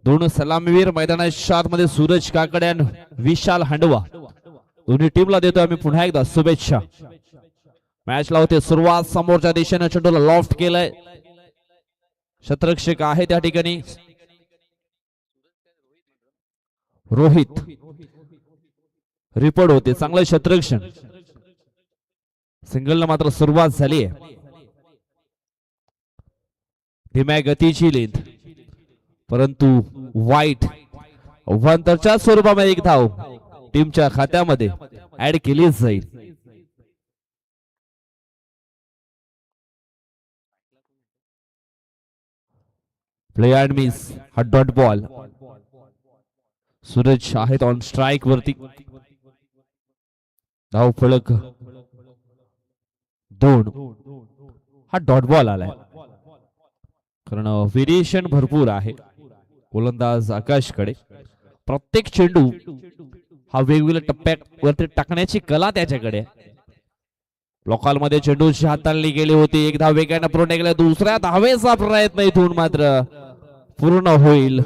दोन सलामीवीर मैदानाच्या आतमध्ये सूरज काकडे आणि विशाल हांडवा दोन्ही टीमला देतो आम्ही पुन्हा एकदा शुभेच्छा। मॅचला होते सुरुवात, समोरच्या दिशेने चेंडूला लॉफ्ट केलंय, शतरक्षक आहे त्या ठिकाणी रोहित, रिपोर्ट होते चांगलं शतरक्षण, सिंगलला मात्र सुरुवात झाली आहे। धीम्या गतीची लेंथ, परंतु वाईट अव्हांतरच्या स्वरूपामध्ये एक धाव टीमच्या खात्यामध्ये ऍड केली जाईल। प्ले अँड मिस हा डॉट बॉल, सूरज आहेत ऑन स्ट्राइक वरती, धाव फलक 2, हा डॉट बॉल आलाय कारण व्हेरिएशन भरपूर आहे गोलंदाज आकाशकडे। प्रत्येक चेंडू हा वेगवेगळ्या टप्प्यावरती टाकण्याची कला त्याच्याकडे आहे। लोकल मध्ये चेंडूची हाताळणी गेली होती, एक धाव वेगाने पूर्ण केला, दुसऱ्या धावेचा प्रयत्न इथून मात्र पूर्ण होईल।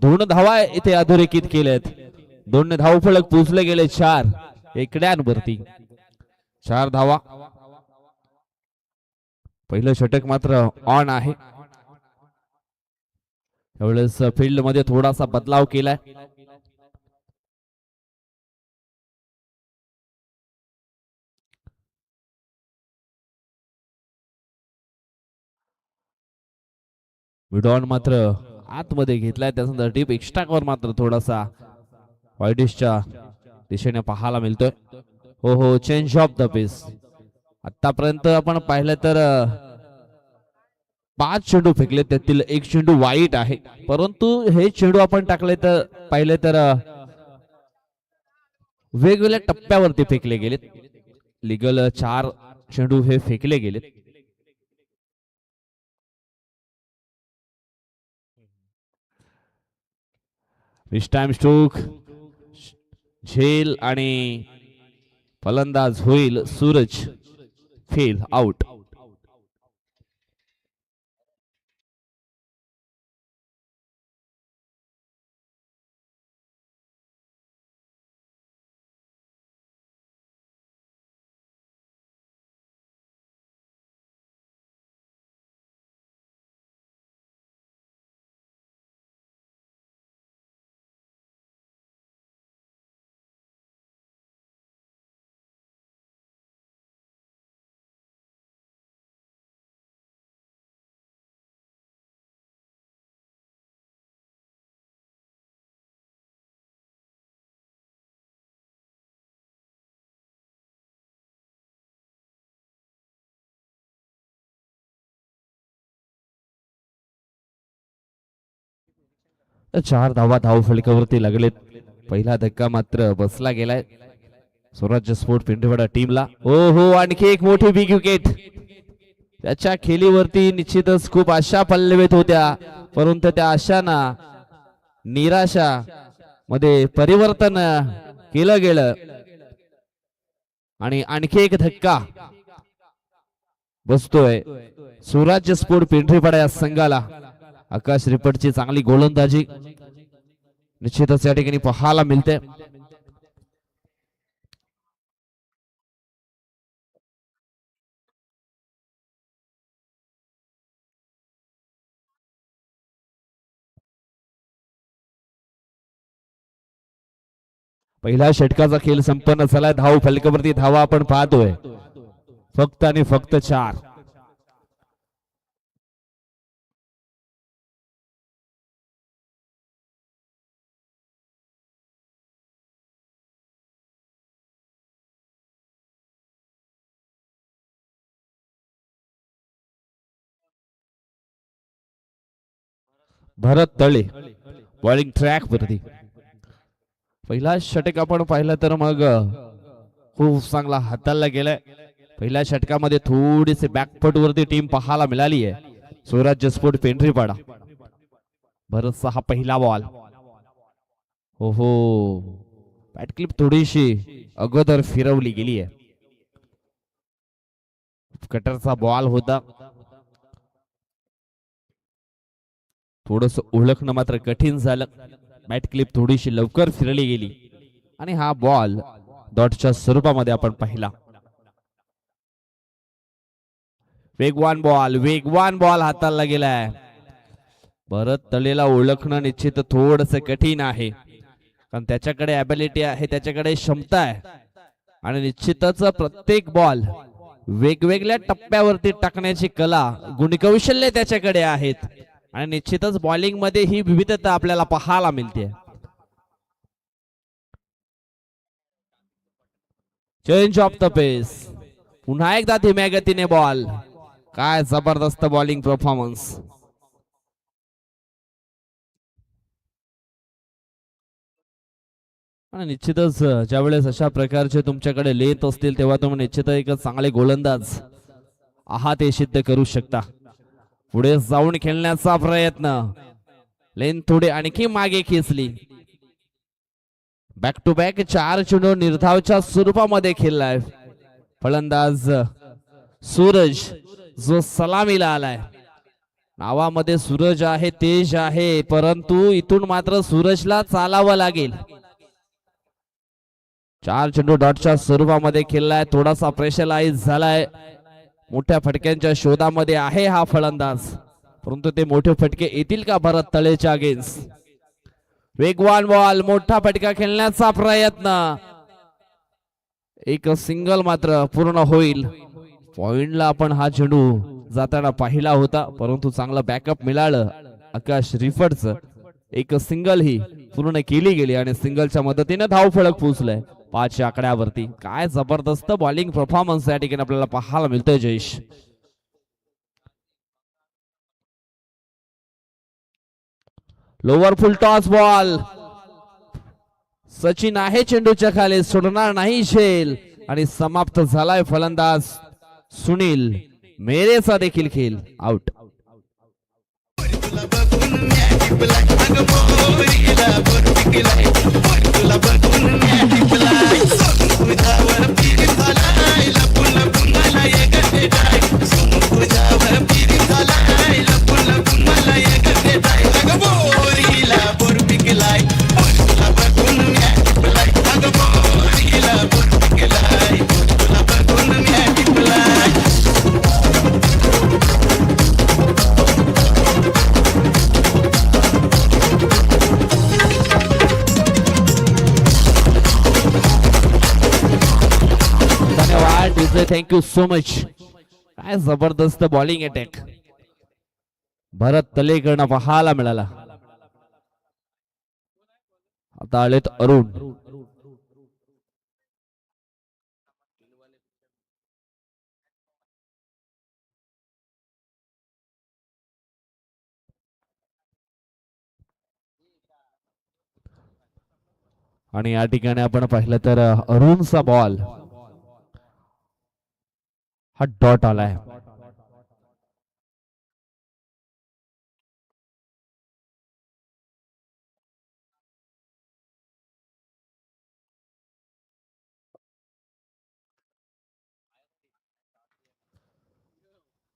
2 धावा इथे अधोरेखित केल्यात, 2 धाव फलक पुजले गेले 4 एकड्यांवरती, 4 धावा। पहिलं षटक मात्र ऑन आहे, त्यावेळेस फील्ड मध्ये थोडासा बदलाव केलाय। मिडॉन मात्र आतमध्ये घेतलाय, त्यानंतर डीप एक्स्ट्रा कव्हर मात्र थोडासा वाईडिशच्या दिशेने पाहायला मिळतोय। हो चेंज ऑफ द पेस। आतापर्यंत आपण पाहिलं तर 5 चेंडू फेकले, त्यातील 1 चेंडू वाईट आहे, परंतु हे चेंडू आपण टाकले तर पाहिले तर वेगवेगळ्या टप्प्यावरती फेकले गेलेत। लिगल 4 चेंडू हे फेकले गेलेत। विश टाइम स्ट्रोक झेल आणि फलंदाज होईल सूरज, फेल आउट। चार धावा धाव फलकावरती लागलेत। पहिला धक्का मात्र बसला गेलाय स्वराज्य स्पोर्ट पिंपळवाडा टीमला। हो आणखी एक मोठी बिग विकेट, त्याच्या खेळीवरती निश्चितच खूप आशा पल्लवित होत्या, परंतु त्या आशांना निराशा मध्ये परिवर्तन केलं गेलं आणि आणखी एक धक्का बसतोय स्वराज्य स्पोर्ट पिंपळवाडा या संघाला। आकाश रिपटची चांगली गोलंदाजी निश्चितच या ठिकाणी पाहायला मिळते। पहिल्या षटकाचा खेळ संपन्न झालाय, धाव फलकावरती धावा आपण पाहतोय फक्त आणि फक्त 4। भरत तळे बॉलिंग ट्रॅक वरती। पहिला षटक आपण पाहिलं तर मग खूप चांगला हाताळला गेलाय। पहिल्या षटकामध्ये थोडीशी बॅकफुट वरती टीम पाहायला मिळाली आहे स्वराज्य स्पोर्ट पिंपळवाडा। भरतचा हा पहिला बॉल, हो बॅट क्लिप थोडीशी अगोदर फिरवली गेली आहे, कटरचा बॉल होता। थोडस ओळखणं मात्र कठीण झालं. बॅट क्लिप थोडीशी लवकर फिरली गेली आणि हा बॉल डॉटच्या स्वरूपामध्ये आपण पाहिला. वेगवान बॉल हाताला गेलाय. भरत तळेला ओळखणं निश्चित थोडस कठीण आहे, कारण त्याच्याकडे ॲबिलिटी आहे, त्याच्याकडे क्षमता आहे आणि निश्चितच प्रत्येक बॉल वेगवेगळ्या टप्प्यावरती टाकण्याची कला, गुणकौशल्य त्याच्याकडे आहेत आणि निश्चितच बॉलिंग मध्ये ही विविधता आपल्याला पाहायला मिळते. चेंज ऑफ द पेस. पुन्हा एकदा धीम्या गतीने बॉल. काय जबरदस्त बॉलिंग परफॉर्मन्स. आणि निश्चितच ज्यावेळेस अशा प्रकारचे तुमच्याकडे लेथ असतील तेव्हा तुम्ही निश्चित एक चांगले गोलंदाज आहात हे सिद्ध करू शकता. पुढे जाऊन खेळण्याचा प्रयत्न. लेन थोडे आणखी मागे खेचली. बॅक टू बॅक 4 चेंडू निर्धावच्या स्वरूपामध्ये खेळलाय फलंदाज सूरज, जो सलामीला आलाय. नावामध्ये सूरज आहे, तेज आहे, परंतु इथून मात्र सूरजला चालावं लागेल. 4 चेंडू डॉटच्या स्वरूपामध्ये खेळलाय. थोडासा प्रेशराइज झालाय. मोठ्या फटक्यांच्या शोधामध्ये आहे हा फलंदाज, परंतु ते मोठे फटके येतील का भरत तळेच्या अगेन्स्ट. वेगवान बॉल, मोठा फटका खेळण्याचा प्रयत्न. एक सिंगल मात्र पूर्ण होईल. पॉइंटला आपण हा चेंडू जाताना पाहिला होता, परंतु चांगलं बॅकअप मिळालं आकाश रिफडचं. एक सिंगल ही पूर्ण केली गेली आणि सिंगलच्या मदतीने धाव फलक पोहोचलाय 5 आकड्यावरती. काय जबरदस्त बॉलिंग परफॉर्मन्स या ठिकाणी आपल्याला पाहायला मिळतोय जयेश. लोअर फुल टॉस बॉल. सचिन आहे चेंडूच्या खाली, सोडणार नाही झेल आणि समाप्त झालाय फलंदाज सुनील मेरेचा देखील खेळ आउट. Thank you so much. काय जबरदस्त बॉलिंग अटॅक भरत तळेकडनं पाहायला मिळाला. आता आलेत अरुण. आणि या ठिकाणी आपण पाहिलं तर अरुणचा बॉल हा डॉट आलाय.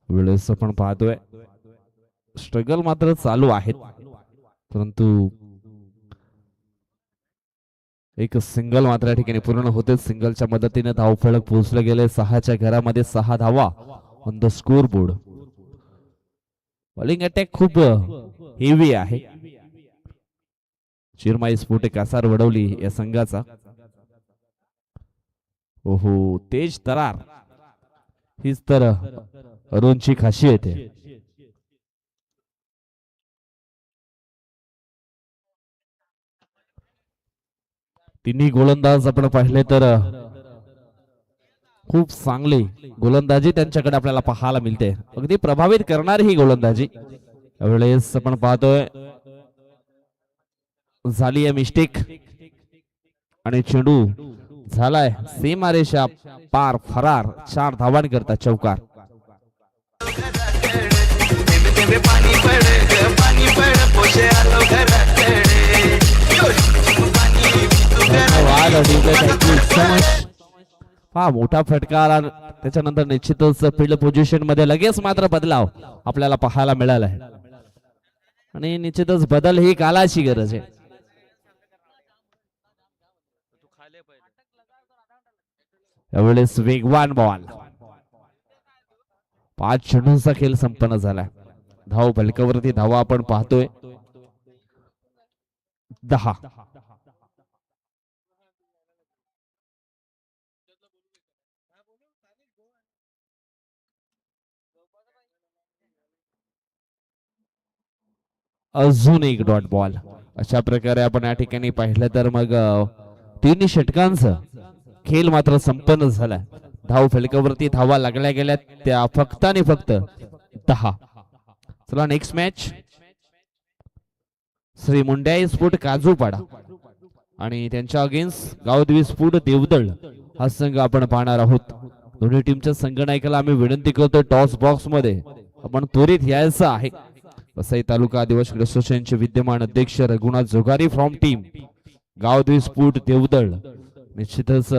वेळेस आपण पाहतोय स्ट्रगल मात्र चालू आहेत, परंतु एक सिंगल मात्र या ठिकाणी पूर्ण होते. सिंगलच्या मदतीने धाव फलक पोहोचले गेले. 6च्या घरामध्ये 6 धावा on the score board. Bowling attack खूप हेवी आहे. चिरमाई स्फोट कासार वडवली या संघाचा. ओहो, तेज तरार हीच तर अरुणची खासियत आहे. तिन्ही गोलंदाज आपण पाहिले तर खूप चांगली गोलंदाजी त्यांच्याकडे आपल्याला पाहायला मिळते. अगदी प्रभावित करणारी ही गोलंदाजी. यावेळेस आपण पाहतोय झाली आहे मिस्टेक आणि चेंडू झालाय सीमारेषा पार फरार. 4 धावांकरता चौकार. हा मोठा फटका आला, त्याच्यानंतर निश्चितच फील्ड पोझिशन मध्ये लगेच मात्र बदलाव आपल्याला पाहायला मिळाला आहे. आणि निश्चितच बदल ही कालाची गरज आहे. यावेळेस वेगवान बॉल. 5 चेंडूंचा खेळ संपन्न झालाय. धाव फलकावरती धावा आपण पाहतोय 10. अजून एक डॉट बॉल. अशा प्रकारे आपण या ठिकाणी पाहिलं तर मग 3 षटकांचं खेळ मात्र संपन्न झालाय. धाव फलकावरती धावा लागल्या गेल्या त्या फक्त आणि फक्त 10. चला नेक्स्ट मॅच श्री मुंड्याई स्फोट काजूपाडा आणि त्यांच्या अगेन्स्ट गावदेवी स्फोट देवदळ हा संघ आपण पाहणार आहोत. दोन्ही टीमच्या संघनायकाला आम्ही विनंती करतो टॉस बॉक्स मध्ये आपण त्वरित यायचं आहे. वसई तालुका आदिवासी क्रीडा असोसिएशनचे विद्यमान अध्यक्ष रघुनाथ जोगारी फ्रॉम टीम गावदेवी स्फोट देवदळ. निश्चितच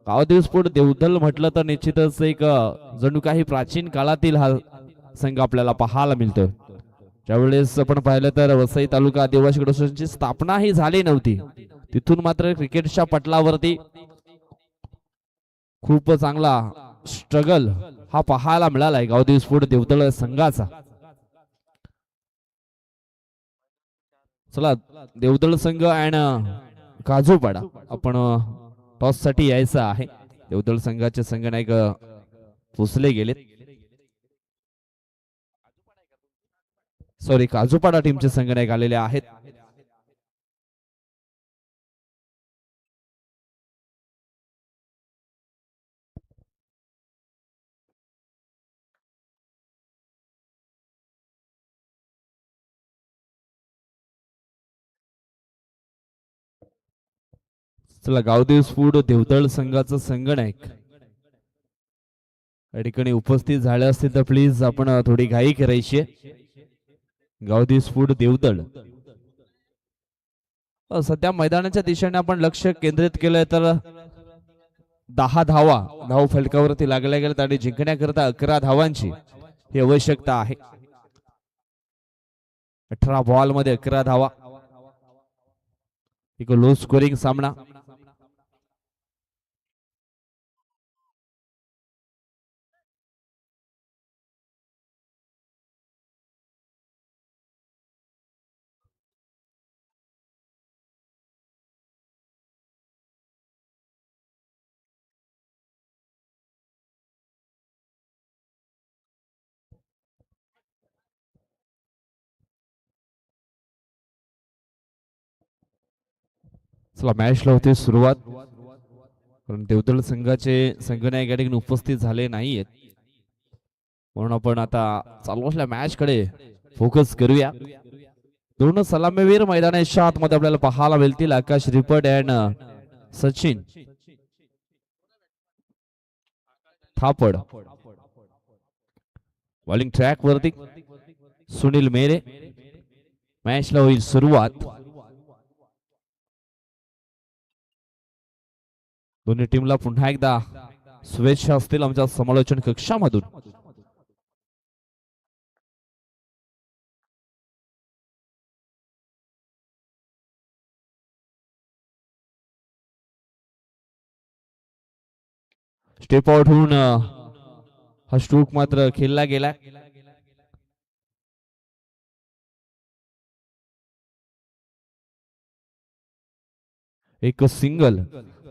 गावदेवी स्फोट देवदळ म्हटलं तर निश्चितच एक जणू काही प्राचीन काळातील हा संघ आपल्याला पाहायला मिळतोय. ज्यावेळेस आपण पाहिलं तर वसई तालुका आदिवासी क्रीडा असोसिएशनची स्थापना ही झाली नव्हती. तिथून मात्र क्रिकेटच्या पटलावरती खूप चांगला स्ट्रगल हा पाहायला मिळालाय गावदेवी स्फोट देवदळ संघाचा. चला देवदळ संघ अँड काजूपाडा आपण टॉस साठी यायचं आहे. देवदळ संघाचे संघनायक पोचले गेलेत. सॉरी काजूपाडा टीमचे संघनायक आलेले आहेत. चला गावदेव स्फोट देवदळ संघाचा संघनायक या ठिकाणी उपस्थित झाले असतील तर प्लीज आपण थोडी घाई करायची. गावदेव स्फोट देवदळ सध्या मैदानाच्या दिशेने आपण लक्ष केंद्रित केलंय तर 10 धावा धाव फलकावरती लागल्या गेल्यात आणि जिंकण्याकरता 11 धावांची ही आवश्यकता आहे. 18 बॉल मध्ये 11 धावा. एक लो स्कोरिंग सामना. चला मॅचला होती सुरुवात. कारण देवदळ संघाचे संघनायक या ठिकाणी उपस्थित झाले नाहीयेत म्हणून आपण आता चालू असलेल्या मॅच कडे फोकस करूया. दोन सलामीवीर मैदानाच्या आतमध्ये आपल्याला पाहायला मिळतील Akash Ripat and Sachin Thapad. Bowling track वरती सुनील मेरे. मॅचला होईल सुरुवात. दोन्ही टीमला पुन्हा एकदा शुभेच्छा असतील आमच्या समालोचन कक्षामधून. स्टेप आउट होऊन हा स्ट्रोक मात्र खेळला गेला. एक सिंगल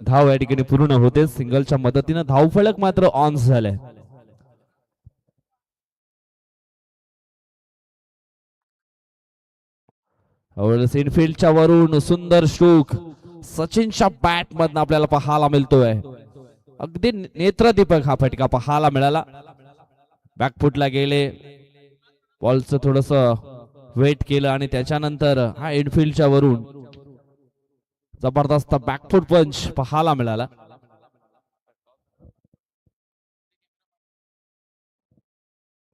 धाव या ठिकाणी पूर्ण होते. सिंगलच्या मदतीने धाव फलक मात्र ऑन झालाय. इनफिल्डच्या वरून सुंदर स्ट्रोक सचिनच्या बॅट मधून आपल्याला पाहायला मिळतोय. अगदी नेत्रदीपक हा फटका पाहायला मिळाला. बॅकफुटला गेले. बॉलचं थोडस वेट केलं आणि त्याच्यानंतर हा इनफिल्डच्या वरून जबरदस्त बॅकफुट पंच पाहायला मिळाला.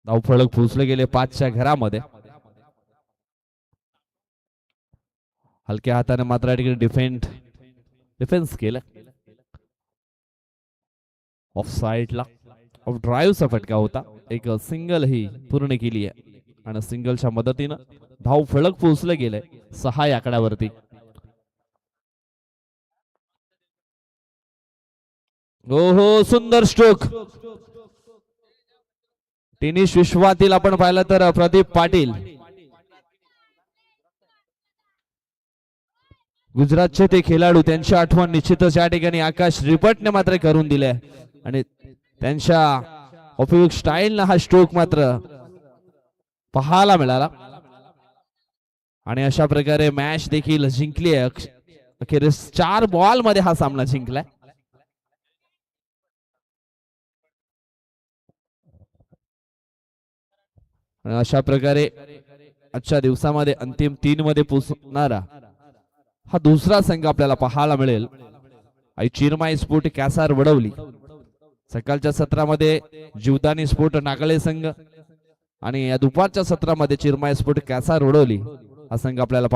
धावफलक पोहोचले गेले 5च्या घरामध्ये. हलक्या हाताने मात्र डिफेन्स केलं. ऑफ साइडला ऑफ ड्राईव्हचा फटका होता. एक सिंगल ही पूर्ण केली आहे आणि सिंगलच्या मदतीनं धाव फलक पोहोचलं गेलंय 6 या आकड्यावरती. हो हो, सुंदर स्ट्रोक. टेनिस विश्वातील आपण पाहिलं तर प्रदीप पाटील, गुजरातचे ते खेळाडू, त्यांची आठवण निश्चितच या ठिकाणी आकाश रिपटने मात्र करून दिले आणि त्यांच्या ऑफिक स्टाईल हा स्ट्रोक मात्र पाहायला मिळाला आणि अशा प्रकारे मॅच देखील जिंकली आहे. अखेरीस 4 बॉल मध्ये हा सामना जिंकलाय. अशा प्रकारे आजच्या दिवसामध्ये अंतिम 3 मध्ये पोहोचणारा हा दुसरा संघ आपल्याला पाहायला मिळेल. आई चिरमाई स्पोर्ट कॅसार वडवली. सकाळच्या सत्रामध्ये जीवदानी स्पोर्ट नागळे संघ आणि या दुपारच्या सत्रामध्ये चिरमाई स्पोर्ट कॅसार वडवली हा संघ आपल्याला